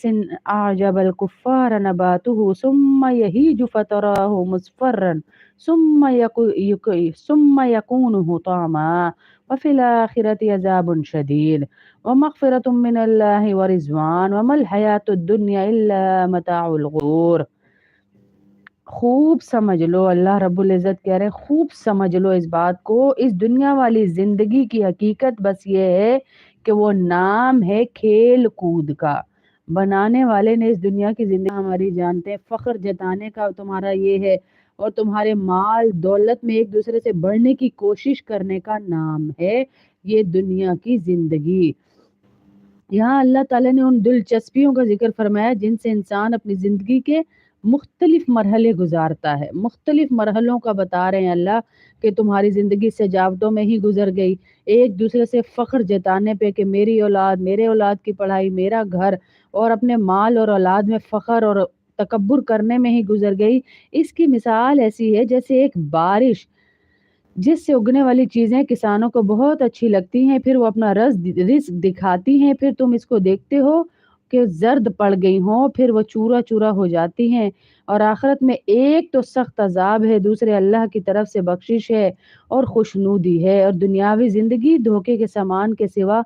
أعجب الكفار نباته ثم يهيج فتراه مصفرا ثم يكون حطاما وفي الآخرة عذاب شديد ومغفرة من الله ورضوان وما الحياة الدنيا إلا متاع الغرور۔ خوب سمجھ لو، اللہ رب العزت کہہ رہے ہیں خوب سمجھ لو اس بات کو، اس دنیا والی زندگی کی حقیقت بس یہ ہے کہ وہ نام ہے کھیل کود کا۔ بنانے والے نے اس دنیا کی زندگی ہماری جانتے ہیں، فخر جتانے کا تمہارا یہ ہے، اور تمہارے مال دولت میں ایک دوسرے سے بڑھنے کی کوشش کرنے کا نام ہے یہ دنیا کی زندگی۔ یہاں اللہ تعالیٰ نے ان دلچسپیوں کا ذکر فرمایا جن سے انسان اپنی زندگی کے مختلف مرحلے گزارتا ہے، مختلف مرحلوں کا بتا رہے ہیں اللہ کہ تمہاری زندگی سجاوٹوں میں ہی گزر گئی، ایک دوسرے سے فخر جتانے پہ کہ میری اولاد، میرے اولاد کی پڑھائی، میرا گھر، اور اپنے مال اور اولاد میں فخر اور تکبر کرنے میں ہی گزر گئی۔ اس کی مثال ایسی ہے جیسے ایک بارش جس سے اگنے والی چیزیں کسانوں کو بہت اچھی لگتی ہیں، پھر وہ اپنا رزق دکھاتی ہیں، پھر تم اس کو دیکھتے ہو کہ زرد پڑ گئی ہوں، پھر وہ چورا چورا ہو جاتی ہیں، اور آخرت میں ایک تو سخت عذاب ہے، دوسرے اللہ کی طرف سے بخشش ہے اور خوشنودی ہے، اور دنیاوی زندگی دھوکے کے سامان کے سوا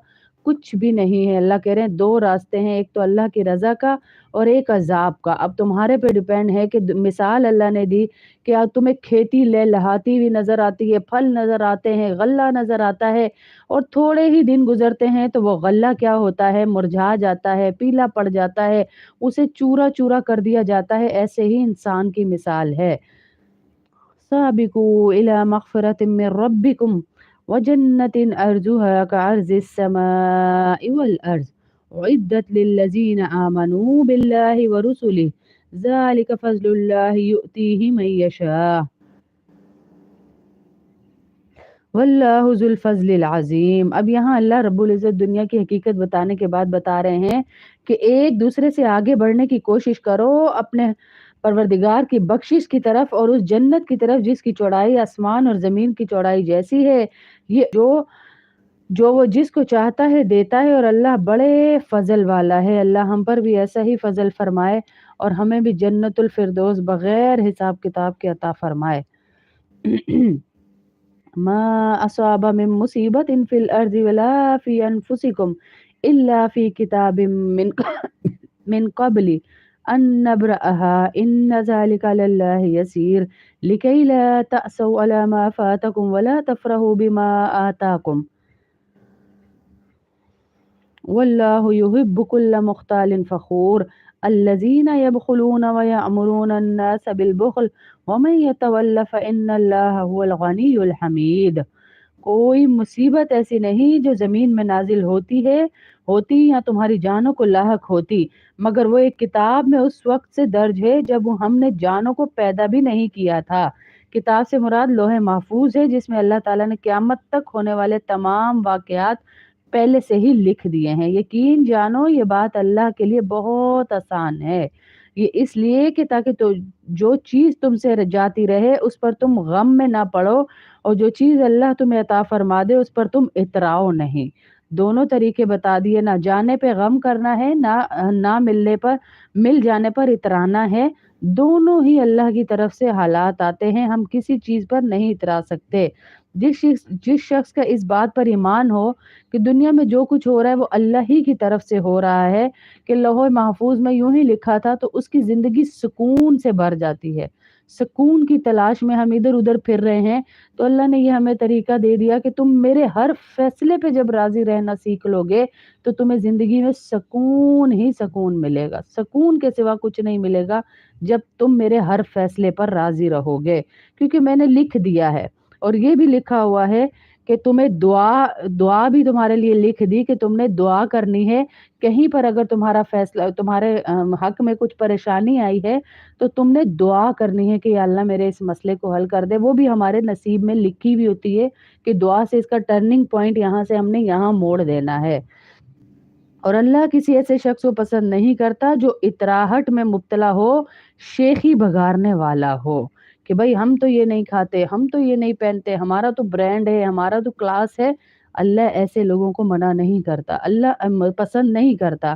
کچھ بھی نہیں ہے۔ اللہ کہہ رہے ہیں دو راستے ہیں، ایک تو اللہ کی رضا کا اور ایک عذاب کا۔ اب تمہارے پہ ڈیپینڈ ہے کہ مثال اللہ نے دی کہ تمہیں کھیتی لہلہاتی ہوئی نظر آتی ہے، پھل نظر آتے ہیں، غلہ نظر آتا ہے، اور تھوڑے ہی دن گزرتے ہیں تو وہ غلہ کیا ہوتا ہے، مرجھا جاتا ہے، پیلا پڑ جاتا ہے، اسے چورا چورا کر دیا جاتا ہے۔ ایسے ہی انسان کی مثال ہے۔ سابقوا الى مغفرة من ربكم وجنة عرضها كعرض السماء والأرض أعدت للذين آمنوا بالله ورسله ذلك فضل الله يؤتيه من يشاء واللہ ذو الفضل العظیم۔ اب یہاں اللہ رب العزت دنیا کی حقیقت بتانے کے بعد بتا رہے ہیں کہ ایک دوسرے سے آگے بڑھنے کی کوشش کرو اپنے پروردگار کی بخشش کی طرف، اور اس جنت کی طرف جس کی چوڑائی آسمان اور زمین کی چوڑائی جیسی ہے۔ یہ جو وہ جس کو چاہتا ہے دیتا ہے، اور اللہ بڑے فضل والا ہے۔ اللہ ہم پر بھی ایسا ہی فضل فرمائے اور ہمیں بھی جنت الفردوس بغیر حساب کتاب کے عطا فرمائے۔ ما اصاب من مصیبت فی الارض ولا فی انفسکم الا فی کتاب من قبل ان نبرأها ان ذلك علی اللہ یسیر لکی لا تأسوا علی ما فاتکم ولا تفرحوا بما آتاکم واللہ یحب کل مختال فخور الذین یبخلون ویأمرون الناس بالبخل ومن یتول فإن اللہ هو الغنی الحمید۔ کوئی مصیبت ایسی نہیں جو زمین میں نازل ہوتی یا تمہاری جانوں کو لاحق ہوتی، مگر وہ ایک کتاب میں اس وقت سے درج ہے جب ہم نے جانوں کو پیدا بھی نہیں کیا تھا۔ کتاب سے مراد لوح محفوظ ہے جس میں اللہ تعالیٰ نے قیامت تک ہونے والے تمام واقعات پہلے سے ہی لکھ دیے ہیں۔ یقین جانو یہ بات اللہ کے لیے بہت آسان ہے، یہ اس لیے کہ تاکہ جو چیز تم سے جاتی رہے اس پر تم غم میں نہ پڑو، اور جو چیز اللہ تمہیں عطا فرما دے اس پر تم اتراؤ نہیں۔ دونوں طریقے بتا دیے، نہ جانے پہ غم کرنا ہے، نہ مل جانے پر اترانا ہے۔ دونوں ہی اللہ کی طرف سے حالات آتے ہیں، ہم کسی چیز پر نہیں اترا سکتے۔ جس شخص کا اس بات پر ایمان ہو کہ دنیا میں جو کچھ ہو رہا ہے وہ اللہ ہی کی طرف سے ہو رہا ہے، کہ لوح محفوظ میں یوں ہی لکھا تھا، تو اس کی زندگی سکون سے بھر جاتی ہے۔ سکون کی تلاش میں ہم ادھر ادھر پھر رہے ہیں، تو اللہ نے یہ ہمیں طریقہ دے دیا کہ تم میرے ہر فیصلے پہ جب راضی رہنا سیکھ لو گے تو تمہیں زندگی میں سکون ہی سکون ملے گا، سکون کے سوا کچھ نہیں ملے گا جب تم میرے ہر فیصلے پر راضی رہو گے، کیونکہ میں نے لکھ دیا ہے۔ اور یہ بھی لکھا ہوا ہے کہ تمہیں دعا بھی تمہارے لیے لکھ دی کہ تم نے دعا کرنی ہے۔ کہیں پر اگر تمہارا فیصلہ، تمہارے حق میں کچھ پریشانی آئی ہے تو تم نے دعا کرنی ہے کہ یا اللہ میرے اس مسئلے کو حل کر دے۔ وہ بھی ہمارے نصیب میں لکھی ہوئی ہوتی ہے کہ دعا سے اس کا ٹرننگ پوائنٹ یہاں سے ہم نے یہاں موڑ دینا ہے۔ اور اللہ کسی ایسے شخص کو پسند نہیں کرتا جو اتراہٹ میں مبتلا ہو، شیخی بگارنے والا ہو کہ بھائی ہم تو یہ نہیں کھاتے، ہم تو یہ نہیں پہنتے، ہمارا تو برانڈ ہے، ہمارا تو کلاس ہے۔ اللہ ایسے لوگوں کو منع نہیں کرتا، اللہ پسند نہیں کرتا۔